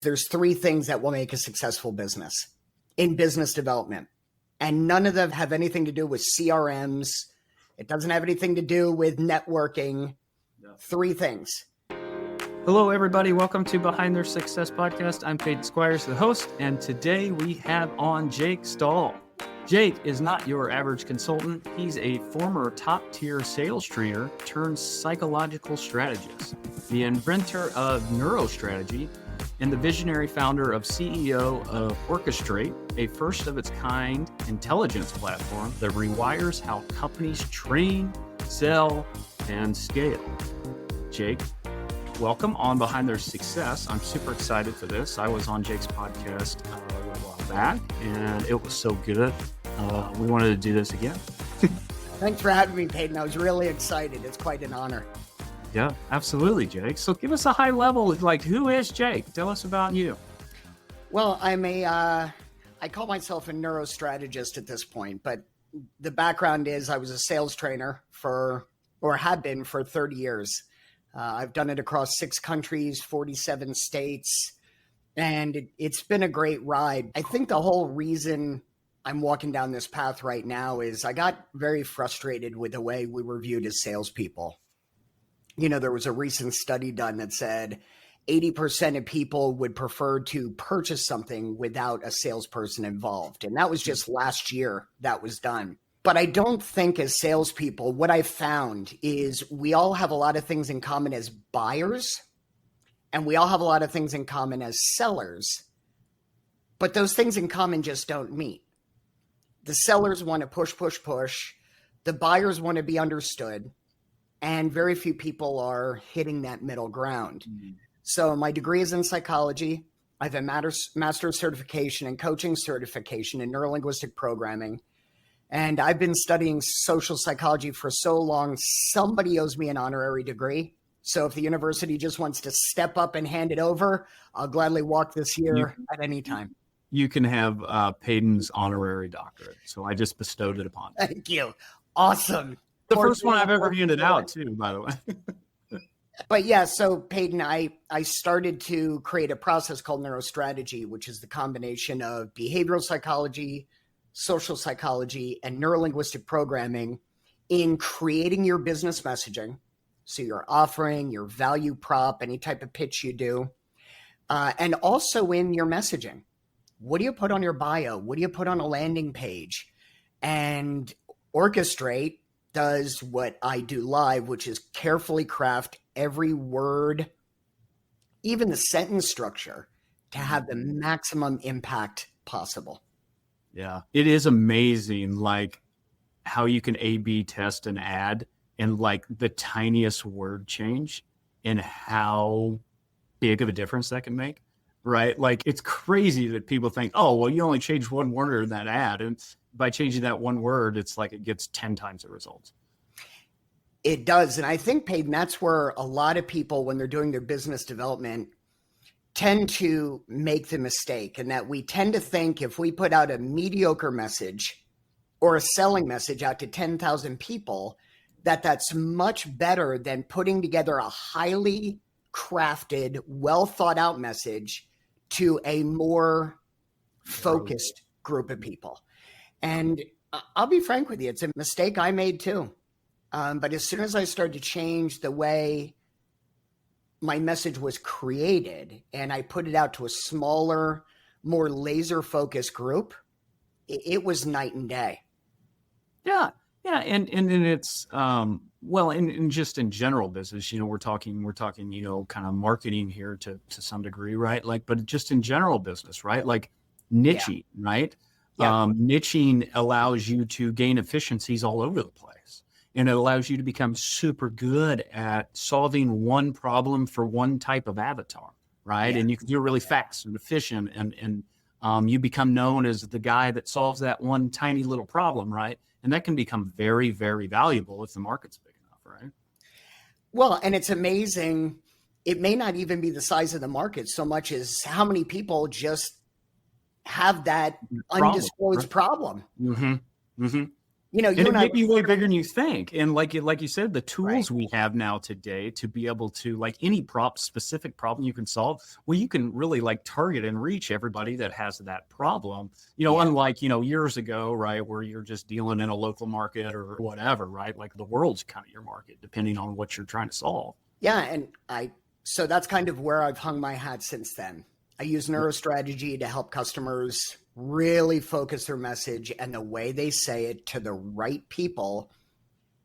There's three things that will make a successful business in business development, and none of them have anything to do with CRMs. It doesn't have anything to do with networking. No. Three things. Hello, everybody. Welcome to Behind Their Success podcast. I'm Peyton Squires, the host, and today we have on Jake Stahl. Jake is not your average consultant. He's a former top-tier sales trainer turned psychological strategist, the inventor of NeuroStrategy, and the visionary founder of CEO of Orchestraight, a first-of-its-kind intelligence platform that rewires how companies train, sell, and scale. Jake, welcome on Behind Their Success. I'm super excited for this. I was on Jake's podcast a little while back, and it was so good. We wanted to do this again. Thanks for having me, Peyton. I was really excited. It's quite an honor. Yeah, absolutely, Jake. So give us a high level, like, who is Jake? Tell us about you. Well, I call myself a neurostrategist at this point, but the background is I was a sales trainer had been for 30 years. I've done it across 6 countries, 47 states, and it's been a great ride. I think the whole reason I'm walking down this path right now is I got very frustrated with the way we were viewed as salespeople. You know, there was a recent study done that said 80% of people would prefer to purchase something without a salesperson involved. And that was just last year that was done. But I don't think as salespeople, what I found is we all have a lot of things in common as buyers, and we all have a lot of things in common as sellers. But those things in common just don't meet. The sellers want to push. The buyers want to be understood. And very few people are hitting that middle ground. Mm-hmm. So my degree is in psychology. I have a master's certification and coaching certification in neurolinguistic programming. And I've been studying social psychology for so long, somebody owes me an honorary degree. So if the university just wants to step up and hand it over, I'll gladly walk this year at any time. You can have Peyton's honorary doctorate. So I just bestowed it upon you. Thank you. Awesome. The first one I've ever handed out too, by the way. But yeah, so Peyton, I started to create a process called NeuroStrategy, which is the combination of behavioral psychology, social psychology, and neurolinguistic programming in creating your business messaging. So your offering, your value prop, any type of pitch you do, and also in your messaging. What do you put on your bio? What do you put on a landing page? And Orchestraight does what I do live, which is carefully craft every word, even the sentence structure, to have the maximum impact possible. Yeah, it is amazing, like how you can A/B test an ad and like the tiniest word change and how big of a difference that can make, right? Like it's crazy that people think, oh, well, you only changed one word in that ad. And by changing that one word, it's like it gets 10 times the results. It does. And I think, Peyton, that's where a lot of people, when they're doing their business development, tend to make the mistake. And that we tend to think if we put out a mediocre message or a selling message out to 10,000 people, that's much better than putting together a highly crafted, well thought out message to a more focused group of people. And I'll be frank with you, it's a mistake I made too. But as soon as I started to change the way my message was created and I put it out to a smaller, more laser focused group, it was night and day. Yeah. Yeah. And it's, well, and just in general business, you know, we're talking, you know, kind of marketing here to some degree, right? Like, but just in general business, right? Like niching, right? Yeah. Niching allows you to gain efficiencies all over the place. And it allows you to become super good at solving one problem for one type of avatar, right? Yeah. And you can do it really fast and efficient. And you become known as the guy that solves that one tiny little problem, right? And that can become very, very valuable if the market's big enough, right? Well, and it's amazing. It may not even be the size of the market so much as how many people just have that undisclosed problem. Mm-hmm. Mm-hmm. You know, you And it and I, may be way bigger than you think. And like you said, the right? tools we have now today to be able to, like, any specific problem you can solve, well, you can really like target and reach everybody that has that problem, Yeah. unlike, years ago, right, where you're just dealing in a local market or whatever, right? Like the world's kind of your market, depending on what you're trying to solve. Yeah, and so that's kind of where I've hung my hat since then. I use NeuroStrategy to help customers really focus their message and the way they say it to the right people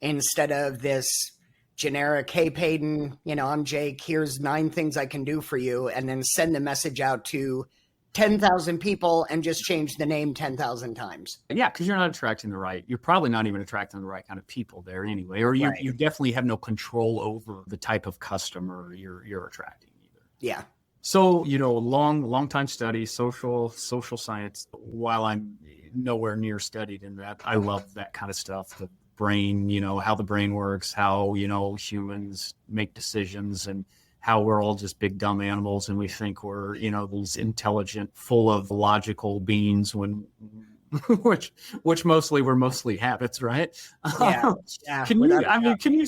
instead of this generic, hey, Peyton, I'm Jake, here's 9 things I can do for you, and then send the message out to 10,000 people and just change the name 10,000 times. Yeah, because you're probably not even attracting the right kind of people there anyway, or you definitely have no control over the type of customer you're attracting either. Yeah. So, long time study, social science. While I'm nowhere near studied in that, I love that kind of stuff. The brain, how the brain works, how, humans make decisions, and how we're all just big dumb animals. And we think we're, these intelligent, full of logical beings when, which we're mostly habits, right? Yeah. Can you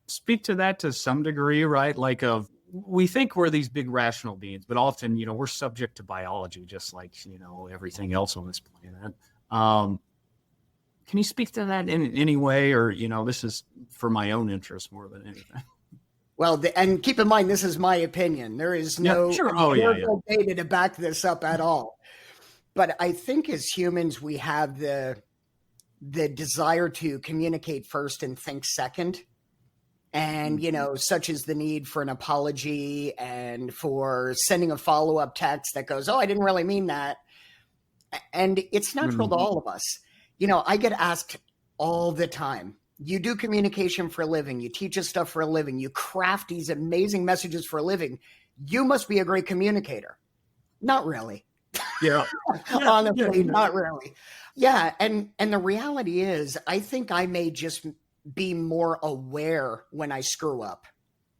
speak to that to some degree, right? Like we think we're these big rational beings, but often, we're subject to biology, just like, everything else on this planet. Can you speak to that in any way, or, this is for my own interest more than anything? Well, and keep in mind, this is my opinion. There is no data to back this up at all. But I think as humans, we have the desire to communicate first and think second. And, such as the need for an apology and for sending a follow-up text that goes, oh, I didn't really mean that. And it's natural to all of us. I get asked all the time, you do communication for a living, you teach us stuff for a living, you craft these amazing messages for a living. You must be a great communicator. Not really. Yeah. Honestly, not really. Yeah. And the reality is, I think I may just be more aware when I screw up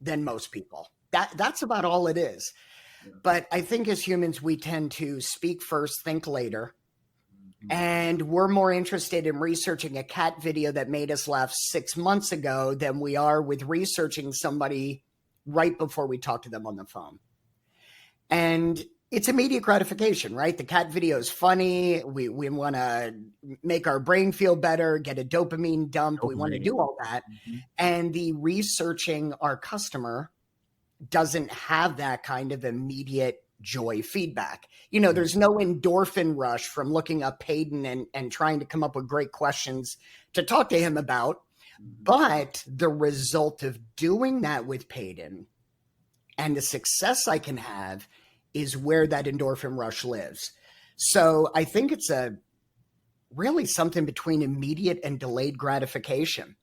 than most people. That's about all it is. Yeah. But I think as humans, we tend to speak first, think later. And we're more interested in researching a cat video that made us laugh 6 months ago than we are with researching somebody right before we talk to them on the phone. And it's immediate gratification, right? The cat video is funny. We want to make our brain feel better, get a dopamine dump. We want to do all that. Mm-hmm. And the researching our customer doesn't have that kind of immediate joy feedback. There's no endorphin rush from looking up Peyton and trying to come up with great questions to talk to him about. But the result of doing that with Peyton and the success I can have is where that endorphin rush lives. So I think it's really something between immediate and delayed gratification.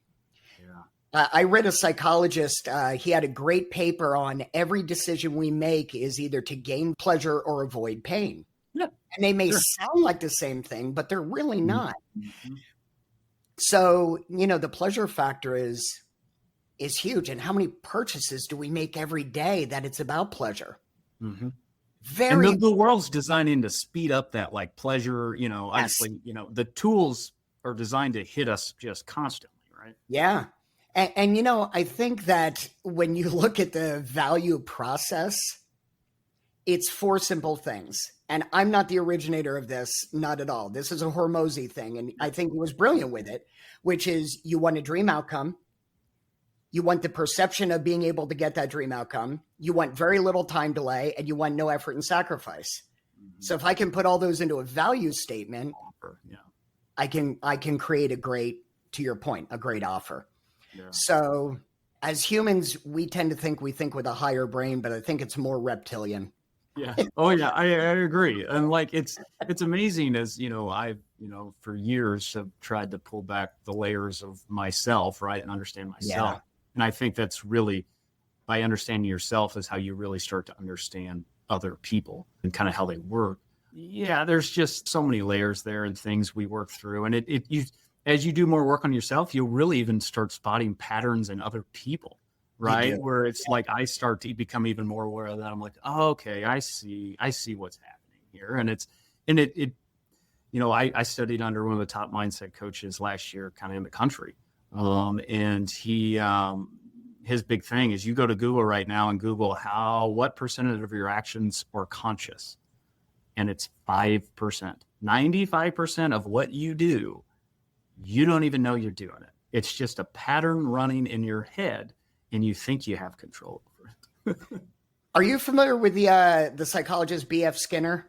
I read a psychologist, he had a great paper on every decision we make is either to gain pleasure or avoid pain. Yeah. And they may sound like the same thing, but they're really not. Mm-hmm. So, the pleasure factor is huge. And how many purchases do we make every day that it's about pleasure? Mm-hmm. And the world's designing to speed up that like pleasure, obviously, the tools are designed to hit us just constantly, right? Yeah. And I think that when you look at the value process, it's 4 simple things. And I'm not the originator of this, not at all. This is a Hormozy thing. And I think he was brilliant with it, which is you want a dream outcome. You want the perception of being able to get that dream outcome. You want very little time delay, and you want no effort and sacrifice. Mm-hmm. So if I can put all those into a value statement, I can create to your point, a great offer. Yeah. So as humans, we tend to think with a higher brain, but I think it's more reptilian. Yeah. Oh yeah, I agree. And like, it's amazing as, I've, for years have tried to pull back the layers of myself, right. And understand myself. Yeah. And I think that's really, by understanding yourself is how you really start to understand other people and kind of how they work. Yeah. There's just so many layers there and things we work through. And as you do more work on yourself, you'll really even start spotting patterns in other people, right? Where it's like, I start to become even more aware of that. I'm like, oh, okay, I see what's happening here. And I studied under one of the top mindset coaches last year, kind of in the country. And his big thing is you go to Google right now and Google what percentage of your actions are conscious. And it's 5%. 95% of what you do, you don't even know you're doing it. It's just a pattern running in your head and you think you have control over it. Are you familiar with the psychologist B.F. Skinner?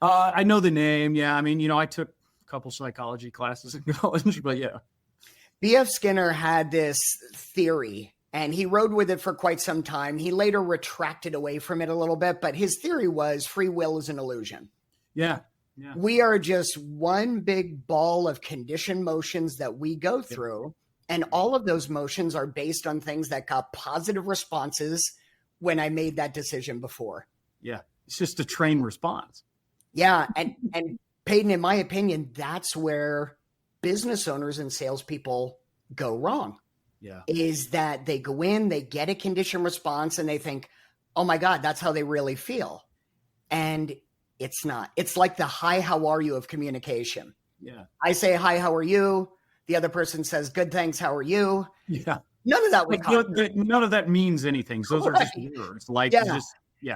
I know the name. Yeah. I mean, I took a couple psychology classes in college, but yeah. B.F. Skinner had this theory and he rode with it for quite some time. He later retracted away from it a little bit, but his theory was free will is an illusion. Yeah. Yeah. We are just one big ball of conditioned motions that we go through. And all of those motions are based on things that got positive responses when I made that decision before. Yeah. It's just a trained response. Yeah. And Peyton, in my opinion, that's where business owners and salespeople go wrong. Yeah. Is that they go in, they get a conditioned response and they think, oh my God, that's how they really feel. And it's not. It's like the hi, how are you of communication. Yeah. I say, hi, how are you? The other person says, good, thanks. How are you? Yeah. None of that none of that means anything. Those are just words. Like,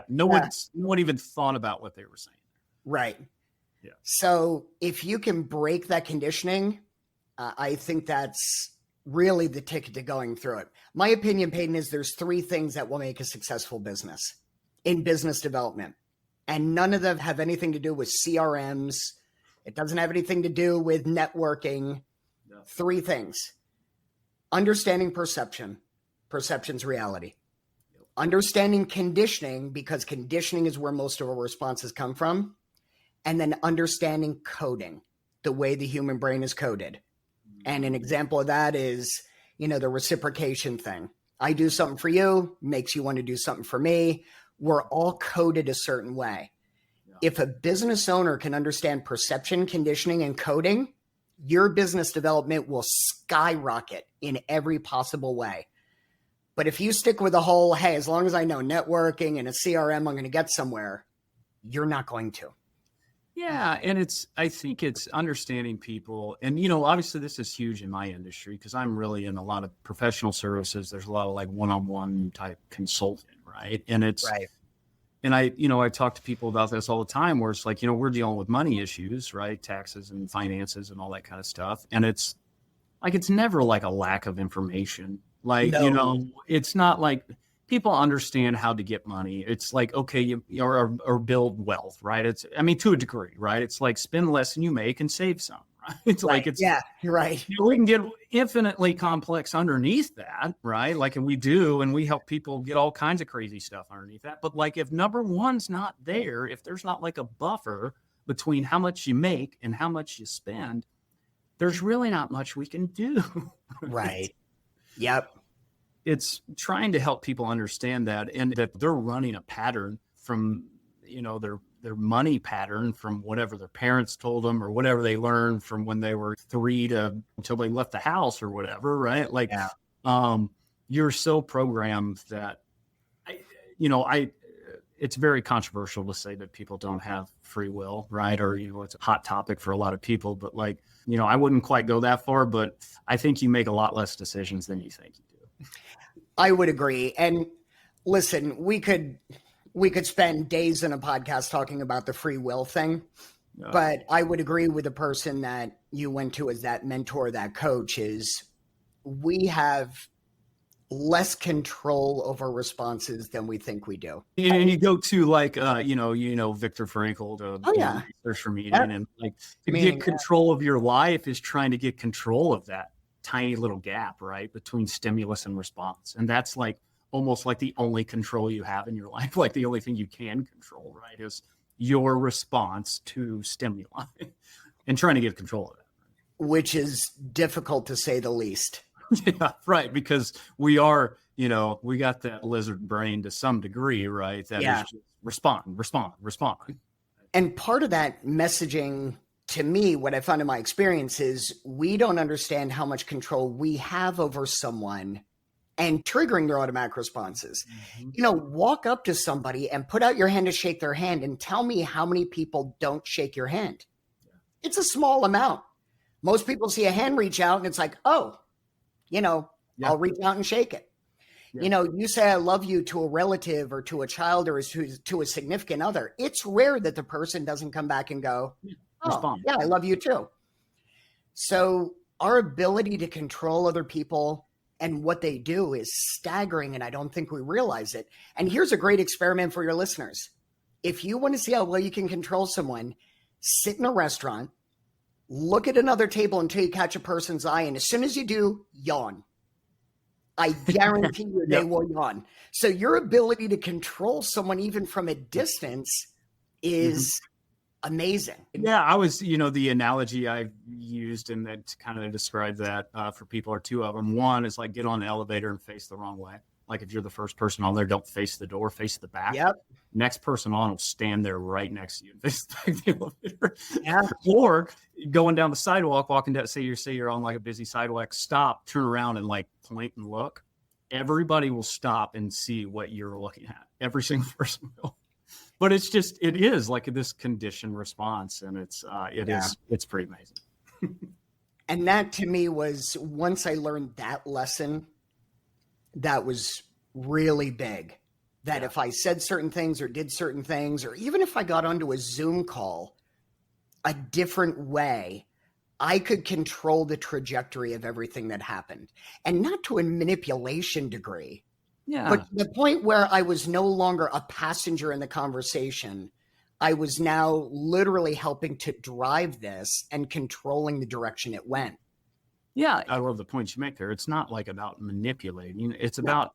no one even thought about what they were saying. Right. Yeah. So if you can break that conditioning, I think that's really the ticket to going through it. My opinion, Peyton, is there's 3 things that will make a successful business in business development. And none of them have anything to do with CRMs. It doesn't have anything to do with networking. No. 3 things. Understanding perception. Perception's reality. Yep. Understanding conditioning, because conditioning is where most of our responses come from. And then understanding coding, the way the human brain is coded. And an example of that is, the reciprocation thing. I do something for you, makes you want to do something for me. We're all coded a certain way. Yeah. If a business owner can understand perception, conditioning, and coding, your business development will skyrocket in every possible way. But if you stick with the whole, hey, as long as I know networking and a CRM, I'm going to get somewhere, you're not going to. Yeah. And I think it's understanding people. And, obviously this is huge in my industry because I'm really in a lot of professional services. There's a lot of like one-on-one type consulting, right? And it's, right. And I talk to people about this all the time where it's like, we're dealing with money issues, right? Taxes and finances and all that kind of stuff. And it's like, it's never like a lack of information. Like, no. It's not like people understand how to get money. It's like, okay, or build wealth, right? To a degree, right? It's like spend less than you make and save some, right? Yeah, you're right. We can get infinitely complex underneath that, right? Like, and we do, and we help people get all kinds of crazy stuff underneath that. But like, if number one's not there, if there's not like a buffer between how much you make and how much you spend, there's really not much we can do. Right. Yep. It's trying to help people understand that and that they're running a pattern from, their money pattern from whatever their parents told them or whatever they learned from when they were 3 until they left the house or whatever, right? Like, you're so programmed that, it's very controversial to say that people don't have free will, right? Or, it's a hot topic for a lot of people, but like, I wouldn't quite go that far, but I think you make a lot less decisions than you think you do. I would agree. And listen, we could spend days in a podcast talking about the free will thing, but I would agree with the person that you went to as that mentor, that coach, is we have less control over responses than we think we do. And you go to like, Viktor Frankl to research for meeting and like to get control of your life is trying to get control of that tiny little gap, right, between stimulus and response. And that's like almost like the only control you have in your life. Like the only thing you can control, right, is your response to stimuli and trying to get control of that. Which is difficult to say the least. Yeah, right. Because we are, we got that lizard brain to some degree, right? That is just respond. And part of that messaging, to me, what I found in my experience is we don't understand how much control we have over someone and triggering their automatic responses. Mm-hmm. Walk up to somebody and put out your hand to shake their hand and tell me how many people don't shake your hand. It's a small amount. Most people see a hand reach out and it's like, oh, I'll reach out and shake it. Yeah. You say I love you to a relative or to a child or to a significant other. It's rare that the person doesn't come back and go, oh, yeah, I love you too. So our ability to control other people and what they do is staggering, and I don't think we realize it. And here's a great experiment for your listeners. If you want to see how well you can control someone, sit in a restaurant, look at another table until you catch a person's eye, and as soon as you do, yawn. I guarantee you they will yawn. So your ability to control someone even from a distance is amazing. Yeah, I was, the analogy I used and that kind of described that for people are two of them. One is like get on the elevator and face the wrong way. Like if you're the first person on there, don't face the door, face the back. Yep. Next person on will stand there right next to you and face the back of the elevator. Yeah. Or going down the sidewalk, walking down, say you're on like a busy sidewalk, stop, turn around and like point and look. Everybody will stop and see what you're looking at. Every single person will. But it is like this conditioned response, and it's pretty amazing. And that to me was, once I learned that lesson, that was really big. That if I said certain things or did certain things, or even if I got onto a Zoom call a different way, I could control the trajectory of everything that happened. And not to a manipulation degree. Yeah. But to the point where I was no longer a passenger in the conversation, I was now literally helping to drive this and controlling the direction it went. Yeah. I love the points you make there. It's not like about manipulating. It's about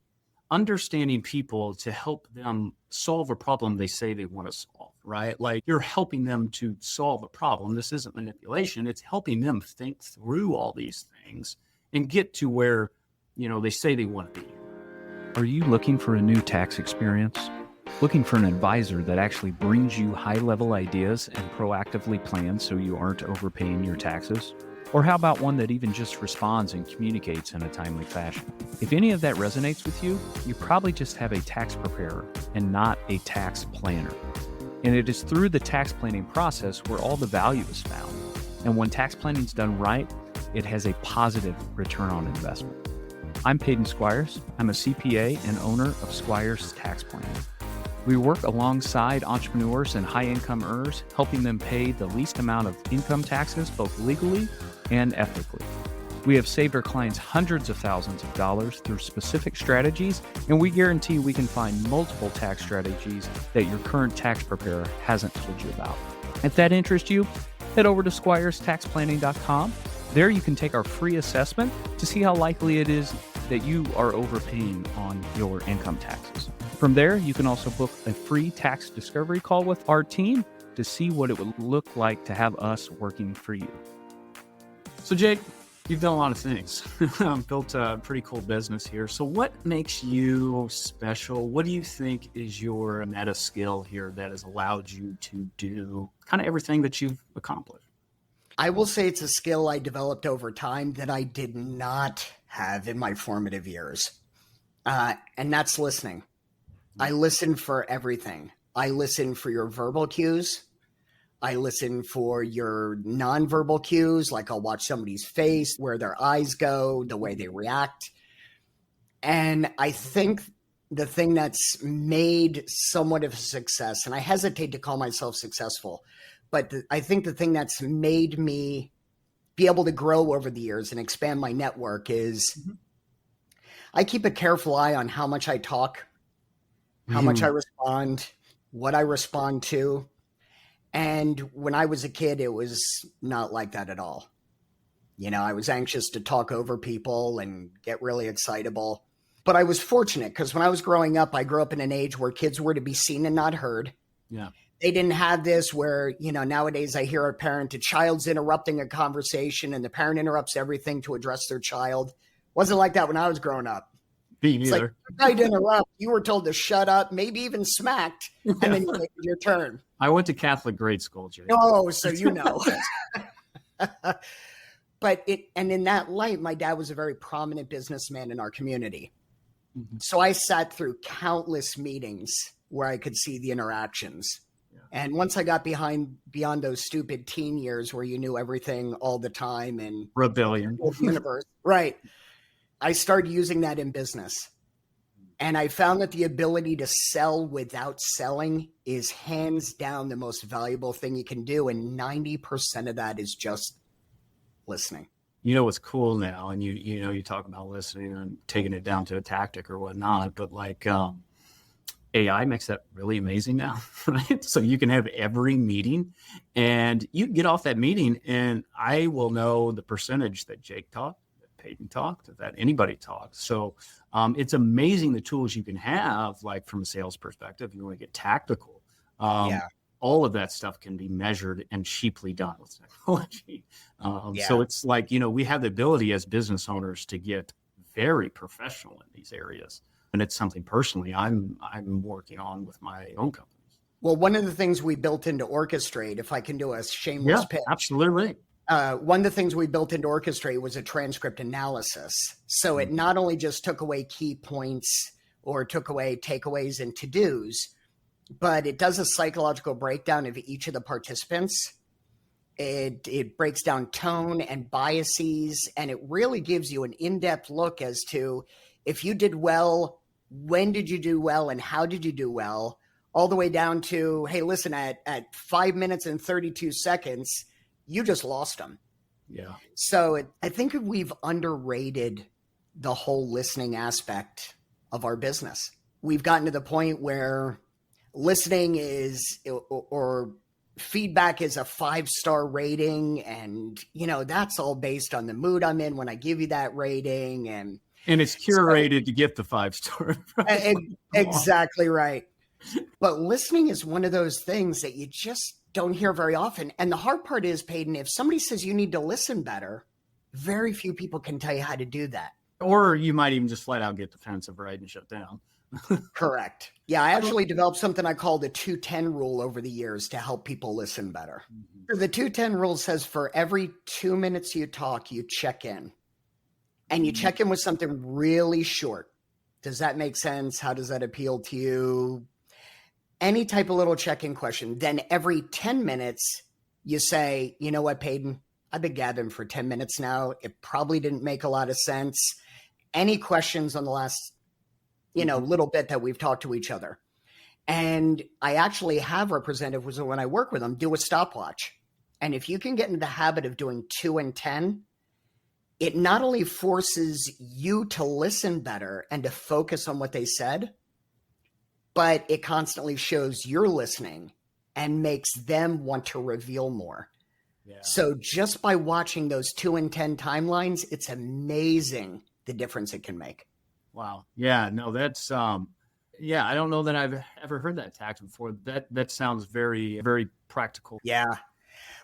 understanding people to help them solve a problem they say they want to solve, right? Like you're helping them to solve a problem. This isn't manipulation. It's helping them think through all these things and get to where, they say they want to be. Are you looking for a new tax experience? Looking for an advisor that actually brings you high-level ideas and proactively plans so you aren't overpaying your taxes? Or how about one that even just responds and communicates in a timely fashion? If any of that resonates with you, you probably just have a tax preparer and not a tax planner. And it is through the tax planning process where all the value is found. And when tax planning is done right, it has a positive return on investment. I'm Peyton Squires. I'm a CPA and owner of Squires Tax Planning. We work alongside entrepreneurs and high-income earners, helping them pay the least amount of income taxes, both legally and ethically. We have saved our clients hundreds of thousands of dollars through specific strategies, and we guarantee we can find multiple tax strategies that your current tax preparer hasn't told you about. If that interests you, head over to squirestaxplanning.com. There you can take our free assessment to see how likely it is that you are overpaying on your income taxes. From there, you can also book a free tax discovery call with our team to see what it would look like to have us working for you. So Jake, you've done a lot of things. Built a pretty cool business here. So what makes you special? What do you think is your meta skill here that has allowed you to do kind of everything that you've accomplished? I will say it's a skill I developed over time that I did not have in my formative years. And that's listening. I listen for everything. I listen for your verbal cues. I listen for your nonverbal cues, like I'll watch somebody's face, where their eyes go, the way they react. And I think the thing that's made somewhat of a success, and I hesitate to call myself successful, but I think the thing that's made me be able to grow over the years and expand my network is I keep a careful eye on how much I talk, how much I respond, what I respond to. And when I was a kid, it was not like that at all. I was anxious to talk over people and get really excitable. But I was fortunate because when I was growing up, I grew up in an age where kids were to be seen and not heard. Yeah. They didn't have this where, nowadays I hear a child's interrupting a conversation and the parent interrupts everything to address their child. Wasn't like that when I was growing up. Me neither. It's like, I didn't interrupt. You were told to shut up, maybe even smacked, and then you waited your turn. I went to Catholic grade school, Jake. Oh, so you know. And in that light, my dad was a very prominent businessman in our community. Mm-hmm. So I sat through countless meetings where I could see the interactions. Yeah. And once I got beyond those stupid teen years where you knew everything all the time and Rebellion. universe, right? I started using that in business. And I found that the ability to sell without selling is hands down the most valuable thing you can do. And 90% of that is just listening. You know what's cool now, and you talk about listening and taking it down to a tactic or whatnot, but like AI makes that really amazing now, right? So you can have every meeting and you can get off that meeting and I will know the percentage that Jake talked, that Peyton talked, that anybody talked. So it's amazing the tools you can have, like from a sales perspective, you want to get tactical. All of that stuff can be measured and cheaply done with technology. So it's like, we have the ability as business owners to get very professional in these areas. And it's something personally I'm working on with my own companies. Well, one of the things we built into Orchestraight, if I can do a shameless pitch. Absolutely. One of the things we built into Orchestraight was a transcript analysis. So it not only just took away key points or took away takeaways and to-dos, but it does a psychological breakdown of each of the participants. It breaks down tone and biases, and it really gives you an in-depth look as to if you did well, when did you do well, and how did you do well, all the way down to, hey, listen, at 5 minutes and 32 seconds, you just lost them. Yeah. So I think we've underrated the whole listening aspect of our business. We've gotten to the point where listening is, or feedback is a 5-star rating. And, that's all based on the mood I'm in when I give you that rating. And it's curated to get the 5-star. Right? Exactly right. But listening is one of those things that you just don't hear very often. And the hard part is, Peyton, if somebody says you need to listen better, very few people can tell you how to do that. Or you might even just flat out get defensive, right, and shut down. Correct. Yeah, I actually developed something I call the 210 rule over the years to help people listen better. The 210 rule says for every 2 minutes you talk, you check in. And you check in with something really short. Does that make sense? How does that appeal to you? Any type of little check-in question. Then every 10 minutes, you say, you know what, Peyton? I've been gathering for 10 minutes now. It probably didn't make a lot of sense. Any questions on the last little bit that we've talked to each other? And I actually have representatives when I work with them do a stopwatch. And if you can get into the habit of doing 2 and 10, it not only forces you to listen better and to focus on what they said, but it constantly shows you're listening and makes them want to reveal more. Yeah. So just by watching those 2 and 10 timelines, it's amazing the difference it can make. Wow. Yeah, no, that's, I don't know that I've ever heard that tactic before. That sounds very, very practical. Yeah.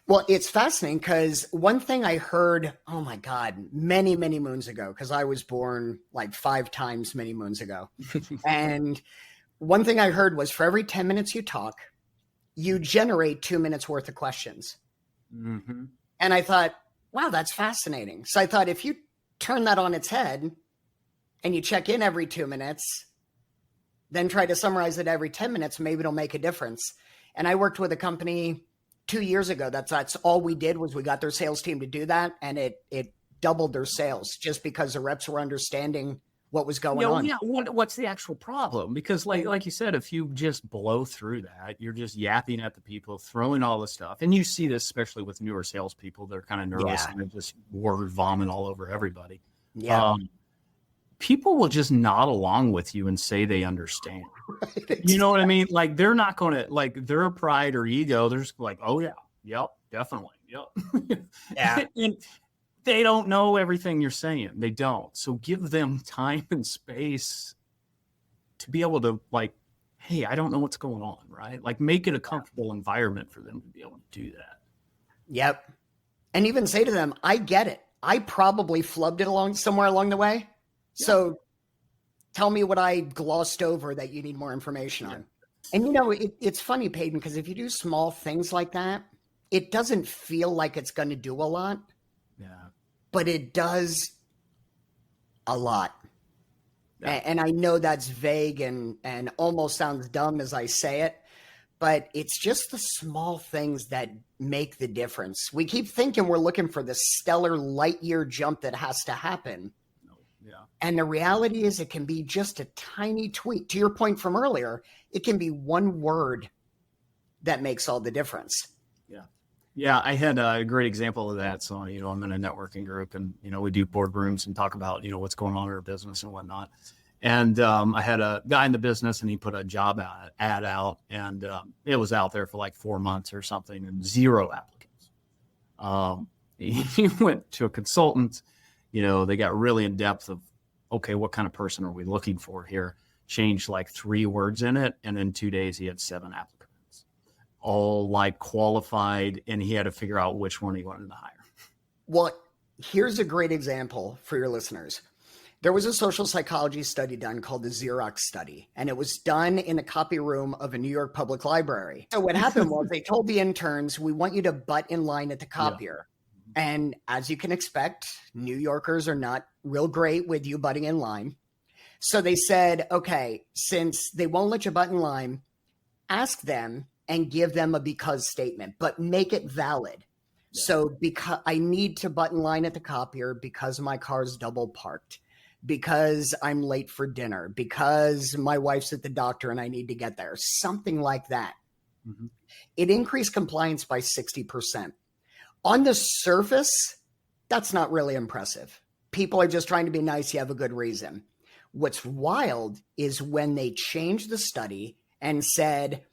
Well, it's fascinating because one thing I heard, oh my God, many, many moons ago, because I was born like 5 times many moons ago. And one thing I heard was for every 10 minutes you talk, you generate 2 minutes worth of questions. Mm-hmm. And I thought, wow, that's fascinating. So I thought if you turn that on its head and you check in every 2 minutes, then try to summarize it every 10 minutes, maybe it'll make a difference. And I worked with a company 2 years ago. That's all we did was we got their sales team to do that. And it doubled their sales just because the reps were understanding what was going on. Yeah, what's the actual problem? Because like you said, if you just blow through that, you're just yapping at the people, throwing all the stuff. And you see this especially with newer salespeople. They're kind of nervous and they just word vomit all over everybody. Yeah. People will just nod along with you and say they understand. Right, exactly. You know what I mean? Like they're not going to, like their pride or ego, they're just like, oh yeah, yep, definitely, yep. Yeah. And they don't know everything you're saying. They don't. So give them time and space to be able to like, hey, I don't know what's going on, right? Like make it a comfortable environment for them to be able to do that. Yep. And even say to them, I get it. I probably flubbed it somewhere along the way. Yeah. So tell me what I glossed over that you need more information on. And it's funny, Peyton, because if you do small things like that, it doesn't feel like it's going to do a lot. Yeah. But it does a lot. Yeah. And I know that's vague and almost sounds dumb as I say it, but it's just the small things that make the difference. We keep thinking we're looking for the stellar light year jump that has to happen. Yeah. And the reality is it can be just a tiny tweak. To your point from earlier, it can be one word that makes all the difference. Yeah, I had a great example of that. So, I'm in a networking group and, we do boardrooms and talk about, what's going on in our business and whatnot. And I had a guy in the business and he put a job ad out and it was out there for like 4 months or something and 0 applicants. He went to a consultant, they got really in depth of, okay, what kind of person are we looking for here? Changed like 3 words in it. And in 2 days, he had 7 applicants. All like qualified, and he had to figure out which one he wanted to hire. Well, here's a great example for your listeners. There was a social psychology study done called the Xerox study, and it was done in the copy room of a New York public library. So what happened was they told the interns, we want you to butt in line at the copier. Yeah. And as you can expect, New Yorkers are not real great with you butting in line. So they said, okay, since they won't let you butt in line, ask them and give them a because statement, but make it valid. Yeah. So because I need to butt in line at the copier because my car's double parked, because I'm late for dinner, because my wife's at the doctor and I need to get there, something like that. Mm-hmm. It increased compliance by 60%. On the surface, that's not really impressive. People are just trying to be nice. You have a good reason. What's wild is when they changed the study and said,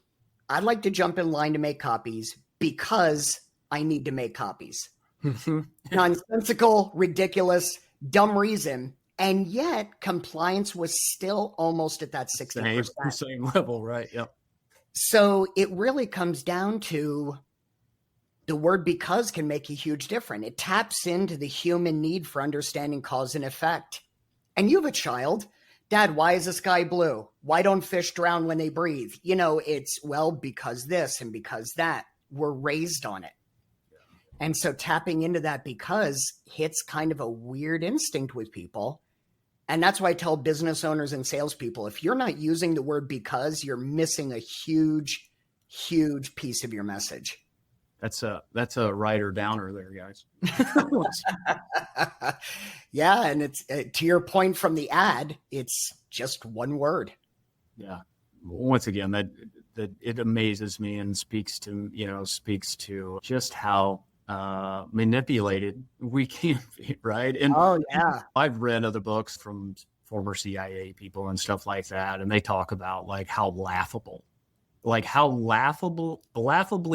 I'd like to jump in line to make copies because I need to make copies. Nonsensical, ridiculous, dumb reason. And yet compliance was still almost at that 60%. Same level, right? Yep. So it really comes down to the word because can make a huge difference. It taps into the human need for understanding cause and effect. And you have a child. Dad, why is the sky blue? Why don't fish drown when they breathe? It's, well, because this and because that. We're raised on it. And so tapping into that because hits kind of a weird instinct with people. And that's why I tell business owners and salespeople, if you're not using the word because, you're missing a huge, huge piece of your message. That's a writer downer there, guys. Yeah. And it's to your point from the ad, it's just one word. Yeah. Once again, that it amazes me and speaks to just how manipulated we can be, right? And I've read other books from former CIA people and stuff like that, and they talk about like how laughably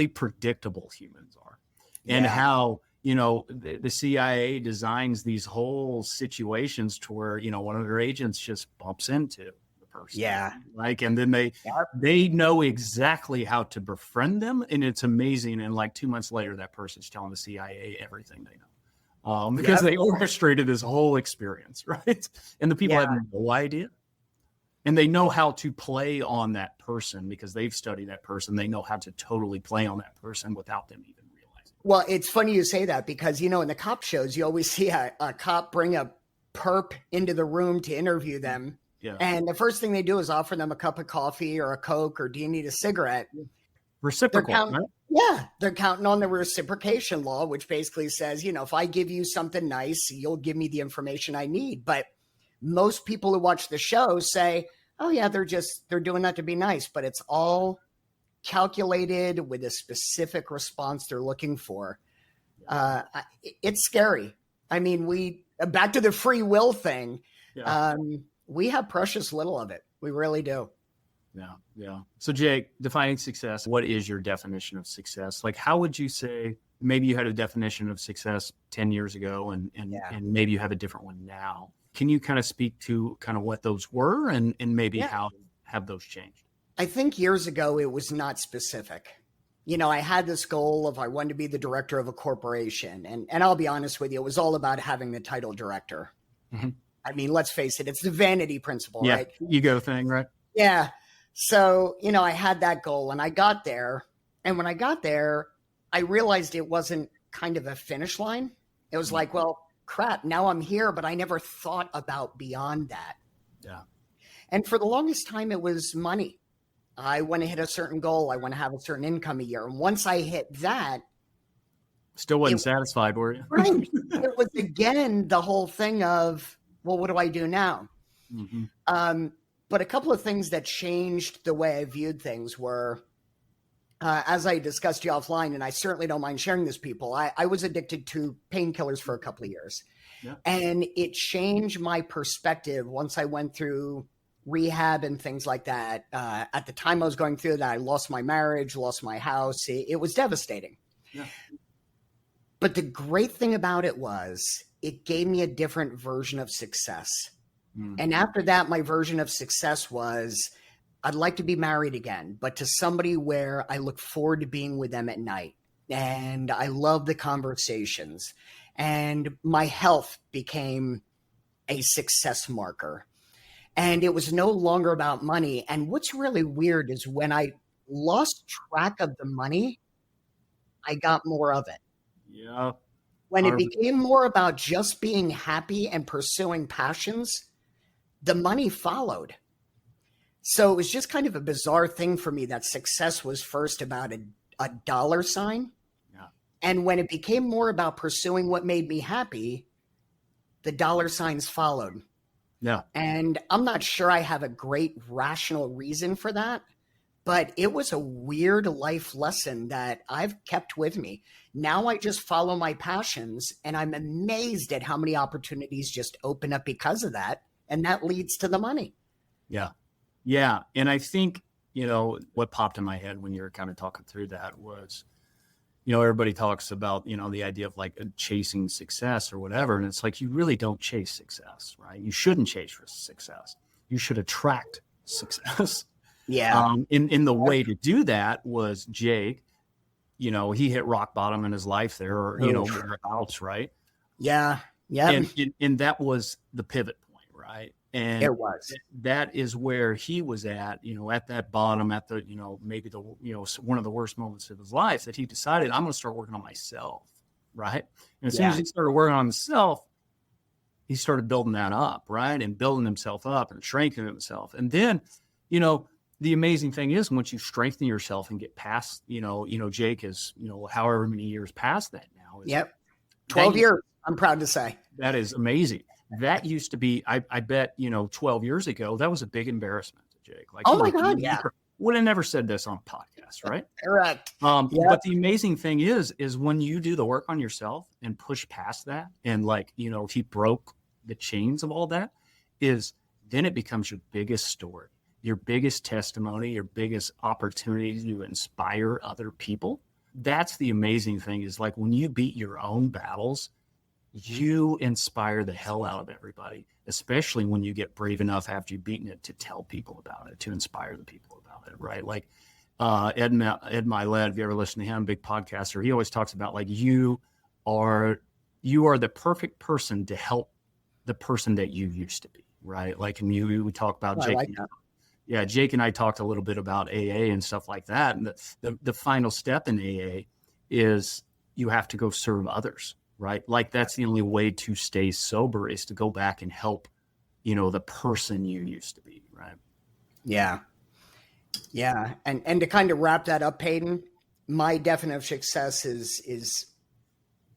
predictable humans are, and how the CIA designs these whole situations to where one of their agents just bumps into the person, and then they know exactly how to befriend them, and it's amazing. And like 2 months later, that person's telling the CIA everything they know, because they orchestrated this whole experience, right? And the people have no idea. And they know how to play on that person because they've studied that person. They know how to totally play on that person without them even realizing. Well, it's funny you say that because, in the cop shows, you always see a cop bring a perp into the room to interview them. Yeah. And the first thing they do is offer them a cup of coffee or a Coke or do you need a cigarette? Reciprocal, right? Yeah. They're counting on the reciprocation law, which basically says, if I give you something nice, you'll give me the information I need. But most people who watch the show say, oh yeah, they're doing that to be nice, but it's all calculated with a specific response they're looking for. It's scary. I mean, back to the free will thing. Yeah. We have precious little of it. We really do. Yeah. So Jake, defining success, what is your definition of success? Like, how would you say, maybe you had a definition of success 10 years ago and maybe you have a different one now. Can you kind of speak to kind of what those were and maybe how have those changed? I think years ago, it was not specific. I had this goal of I wanted to be the director of a corporation. And I'll be honest with you, it was all about having the title director. Mm-hmm. I mean, let's face it, it's the vanity principle, right? Ego thing, right? Yeah. So, I had that goal and I got there. And when I got there, I realized it wasn't kind of a finish line. It was like, well, crap, now I'm here, but I never thought about beyond that. Yeah. And for the longest time, it was money. I want to hit a certain goal. I want to have a certain income a year. And once I hit that, Still wasn't satisfied, were you? right, it was again the whole thing of, well, what do I do now? Mm-hmm. But a couple of things that changed the way I viewed things were, as I discussed you offline, and I certainly don't mind sharing this, people, I was addicted to painkillers for a couple of years. Yeah. And it changed my perspective once I went through rehab and things like that. At the time I was going through that, I lost my marriage, lost my house. It was devastating. Yeah. But the great thing about it was it gave me a different version of success. And after that, my version of success was, I'd like to be married again, but to somebody where I look forward to being with them at night. And I love the conversations. And my health became a success marker. And it was no longer about money. And what's really weird is when I lost track of the money, I got more of it. Yeah. When it became more about just being happy and pursuing passions, the money followed. So it was just kind of a bizarre thing for me that success was first about a dollar sign. Yeah. And when it became more about pursuing what made me happy, the dollar signs followed. Yeah. And I'm not sure I have a great rational reason for that, but it was a weird life lesson that I've kept with me. Now I just follow my passions, and I'm amazed at how many opportunities just open up because of that. And that leads to the money. Yeah. Yeah. And I think, what popped in my head when you were kind of talking through that was, everybody talks about, the idea of like chasing success or whatever. And it's like, you really don't chase success, right? You shouldn't chase for success. You should attract success. Yeah. In the way to do that was Jake, he hit rock bottom in his life there, or, whereabouts, right? Yeah. Yeah. And that was the pivot point, right? And it was. That is where he was at that bottom, at the, maybe the, one of the worst moments of his life, that he decided, I'm going to start working on myself. Right. And as soon as he started working on himself, he started building that up. Right. And building himself up and strengthening himself. And then, the amazing thing is, once you strengthen yourself and get past, Jake is, however many years past that now. Yep. 12 years. I'm proud to say. That is amazing. That used to be, I bet, 12 years ago, that was a big embarrassment to Jake. Like, oh my God, yeah. Would have never said this on a podcast, right? Correct. But the amazing thing is when you do the work on yourself and push past that, and like, if he broke the chains of all that, then it becomes your biggest story, your biggest testimony, your biggest opportunity to inspire other people. That's the amazing thing, is like, when you beat your own battles, you inspire the hell out of everybody, especially when you get brave enough after you've beaten it to tell people about it, to inspire the people about it, right? Like Ed Milet, if you ever listen to him, big podcaster, he always talks about, like, you are the perfect person to help the person that you used to be, right? Like, and we talk about Jake. Like that. Yeah, Jake and I talked a little bit about AA and stuff like that. And the final step in AA is you have to go serve others. Right. Like, that's the only way to stay sober, is to go back and help, the person you used to be. Right. Yeah. Yeah. And to kind of wrap that up, Peyton, my definition of success is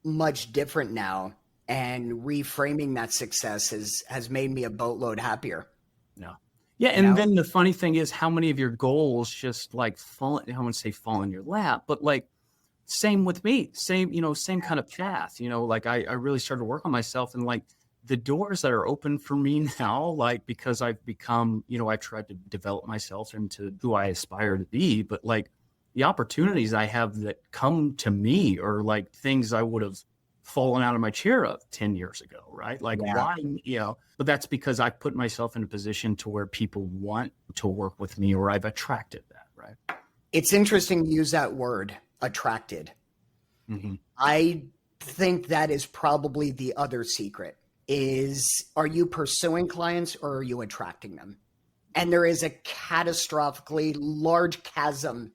much different now. And reframing that success has made me a boatload happier. Yeah. Yeah. And then the funny thing is, how many of your goals just like fall, I wouldn't say fall in your lap, but like, same with me, same kind of path, like I really started to work on myself, and like the doors that are open for me now, like, because I've become, I tried to develop myself into who I aspire to be, but like the opportunities I have that come to me are like things I would have fallen out of my chair of 10 years ago. Right. Like, why, but that's because I've put myself in a position to where people want to work with me, or I've attracted that. Right. It's interesting to use that word, attracted. Mm-hmm. I think that is probably the other secret is, are you pursuing clients or are you attracting them? And there is a catastrophically large chasm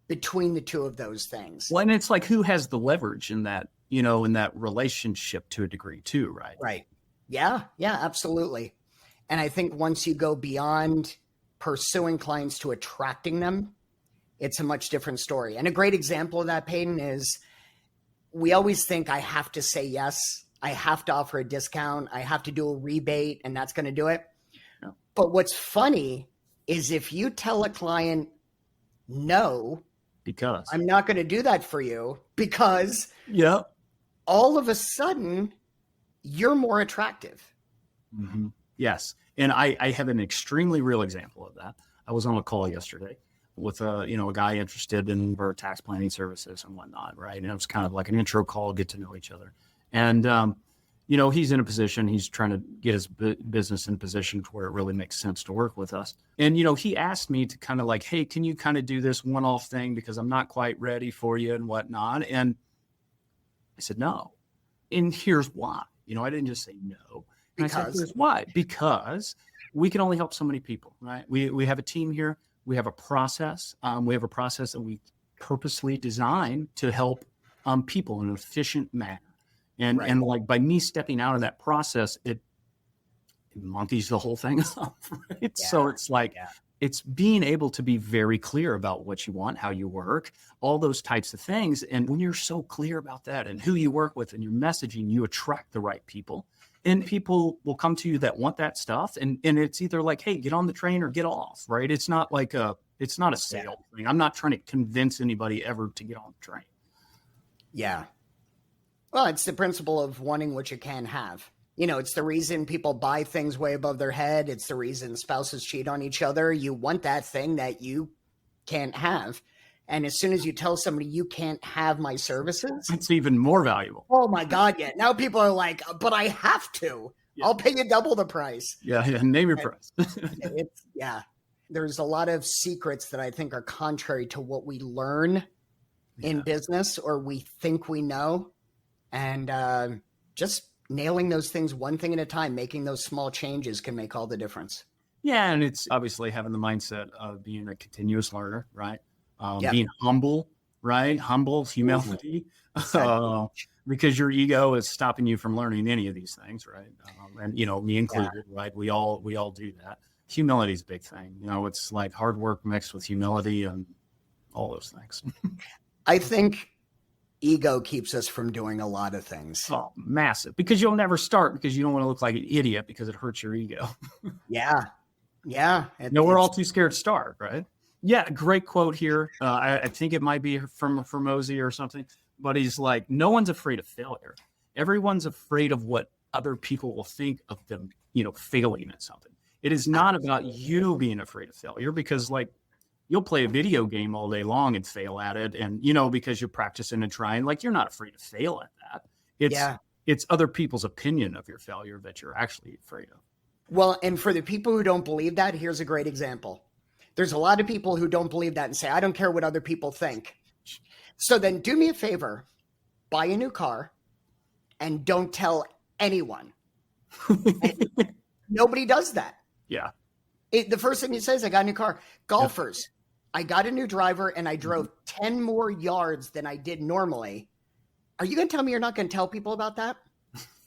between the two of those things. Well, and it's like, who has the leverage in that, in that relationship to a degree too, right? Right. Yeah. Yeah, absolutely. And I think once you go beyond pursuing clients to attracting them, it's a much different story. And a great example of that, Peyton, is we always think I have to say yes. I have to offer a discount. I have to do a rebate, and that's going to do it. Yeah. But what's funny is if you tell a client, no, Because I'm not going to do that for you, because all of a sudden you're more attractive. Mm-hmm. Yes. And I have an extremely real example of that. I was on a call yesterday with a guy interested in our tax planning services and whatnot. Right. And it was kind of like an intro call, get to know each other. And, he's in a position, he's trying to get his business in a position to where it really makes sense to work with us. And, he asked me to kind of like, hey, can you kind of do this one-off thing because I'm not quite ready for you and whatnot. And I said, no. And here's why. I didn't just say no. And I said, here's why. Because we can only help so many people, right? We have a team here. We have a process. We have a process that we purposely designed to help people in an efficient manner. And like by me stepping out of that process, it monkeys the whole thing up, right? Yeah. So it's like, it's being able to be very clear about what you want, how you work, all those types of things. And when you're so clear about that and who you work with and your messaging, you attract the right people. And people will come to you that want that stuff. And it's either like, hey, get on the train or get off, right? It's not like it's not a sale thing. I'm not trying to convince anybody ever to get on the train. Yeah. Well, it's the principle of wanting what you can have. It's the reason people buy things way above their head. It's the reason spouses cheat on each other. You want that thing that you can't have. And as soon as you tell somebody you can't have my services, it's even more valuable. Oh my God. Yeah. Now people are like, but I have to. Yeah. I'll pay you double the price. Yeah. Name your price. There's a lot of secrets that I think are contrary to what we learn in business or we think we know. And just nailing those things one thing at a time, making those small changes can make all the difference. Yeah. And it's obviously having the mindset of being a continuous learner, right? Being humble, right? Humble, humility, because your ego is stopping you from learning any of these things, right? And, me included, right? We all do that. Humility is a big thing. It's like hard work mixed with humility and all those things. I think ego keeps us from doing a lot of things. Oh, massive. Because you'll never start because you don't want to look like an idiot because it hurts your ego. Yeah. We're all too scared to start, right? Yeah. Great quote here. I think it might be from Mosey or something, but he's like, no one's afraid of failure. Everyone's afraid of what other people will think of them, failing at something. It is not about you being afraid of failure because like, you'll play a video game all day long and fail at it. And, because you're practicing and trying, like, you're not afraid to fail at that. It's other people's opinion of your failure that you're actually afraid of. Well, and for the people who don't believe that, here's a great example. There's a lot of people who don't believe that and say, I don't care what other people think. So then do me a favor, buy a new car and don't tell anyone. Nobody does that. Yeah. The first thing he says, I got a new car. Golfers, I got a new driver and I drove 10 more yards than I did normally. Are you going to tell me you're not going to tell people about that?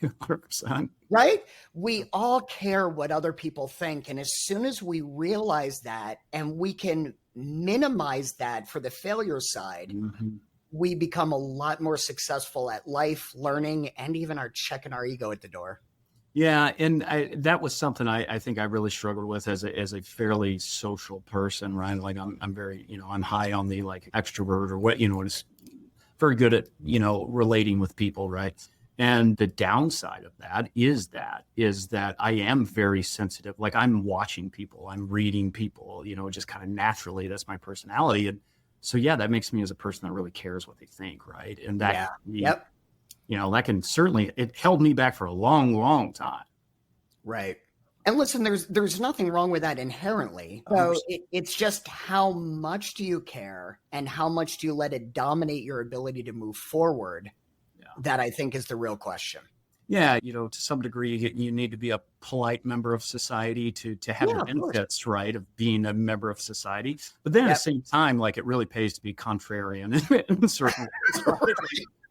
100%. Right? We all care what other people think. And as soon as we realize that and we can minimize that for the failure side, we become a lot more successful at life, learning, and even checking our ego at the door. Yeah. And that was something I think I really struggled with as a fairly social person, right? Like I'm very, I'm high on the like extrovert or what, is very good at, relating with people. Right. And the downside of that is that I am very sensitive. Like I'm watching people, I'm reading people, just kind of naturally, that's my personality. And so, that makes me as a person that really cares what they think. Right. And that, that can certainly, it held me back for a long, long time. Right. And listen, there's nothing wrong with that inherently. So it's just how much do you care and how much do you let it dominate your ability to move forward? That I think is the real question. Yeah. To some degree, you need to be a polite member of society to have the benefits, right, of being a member of society. But then at the same time, like it really pays to be contrarian in certain ways, right?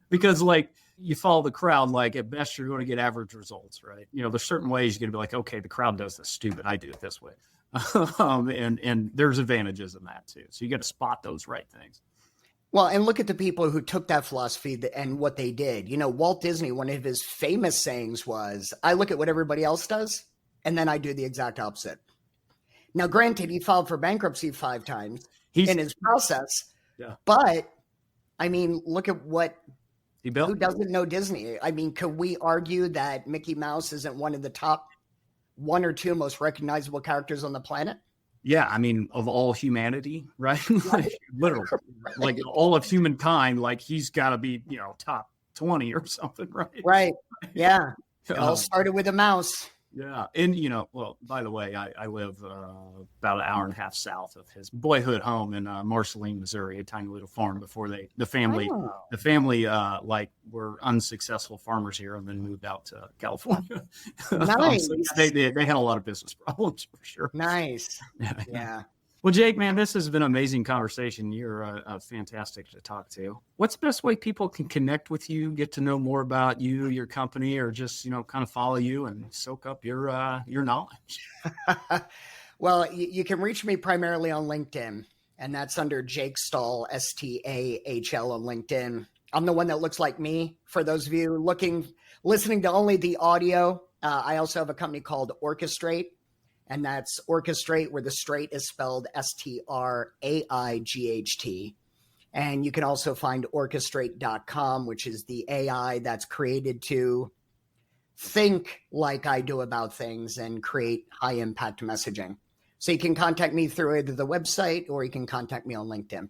Because like you follow the crowd, like at best you're going to get average results, right? There's certain ways you're going to be like, okay, the crowd does this stupid, I do it this way. And there's advantages in that too. So you got to spot those right things. Well, and look at the people who took that philosophy and what they did. Walt Disney, one of his famous sayings was, I look at what everybody else does, and then I do the exact opposite. Now, granted, he filed for bankruptcy 5 times in his process. Yeah. But, I mean, look at what he built. Who doesn't know Disney? I mean, could we argue that Mickey Mouse isn't one of the top 1 or 2 most recognizable characters on the planet? Yeah, I mean, of all humanity, right? Like, literally, like all of humankind, like he's got to be, top 20 or something, right? Right. Yeah. It all started with a mouse. Yeah. And, well, by the way, I live about an hour and a half south of his boyhood home in Marceline, Missouri, a tiny little farm before the family like were unsuccessful farmers here and then moved out to California. Nice. So they had a lot of business problems for sure. Nice. Yeah. Well, Jake, man, this has been an amazing conversation. You're fantastic to talk to. What's the best way people can connect with you, get to know more about you, your company, or just, kind of follow you and soak up your knowledge? Well, you can reach me primarily on LinkedIn, and that's under Jake Stahl, Stahl on LinkedIn. I'm the one that looks like me. For those of you listening to only the audio, I also have a company called Orchestraight. And that's Orchestraight, where the straight is spelled STRAIGHT. And you can also find orchestraight.com, which is the AI that's created to think like I do about things and create high impact messaging. So you can contact me through either the website or you can contact me on LinkedIn.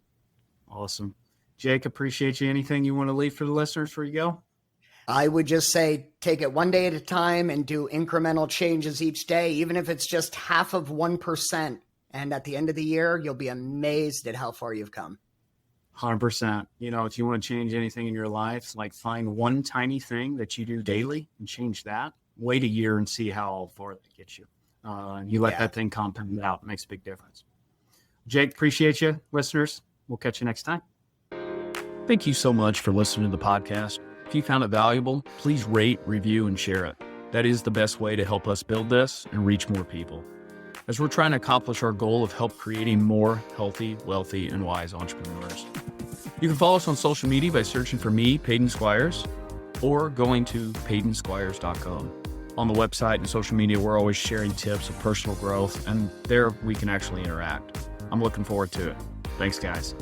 Awesome. Jake, appreciate you. Anything you want to leave for the listeners before you go? I would just say take it one day at a time and do incremental changes each day, even if it's just 0.5%. And at the end of the year, you'll be amazed at how far you've come. 100%. If you want to change anything in your life, like find one tiny thing that you do daily and change that. Wait a year and see how far that gets you. And you let that thing compound out. It makes a big difference. Jake, appreciate you. Listeners, we'll catch you next time. Thank you so much for listening to the podcast. If you found it valuable, please rate, review, and share it. That is the best way to help us build this and reach more people, as we're trying to accomplish our goal of help creating more healthy, wealthy, and wise entrepreneurs. You can follow us on social media by searching for me, Peyton Squires, or going to PeytonSquires.com. On the website and social media, we're always sharing tips of personal growth, and there we can actually interact. I'm looking forward to it. Thanks, guys.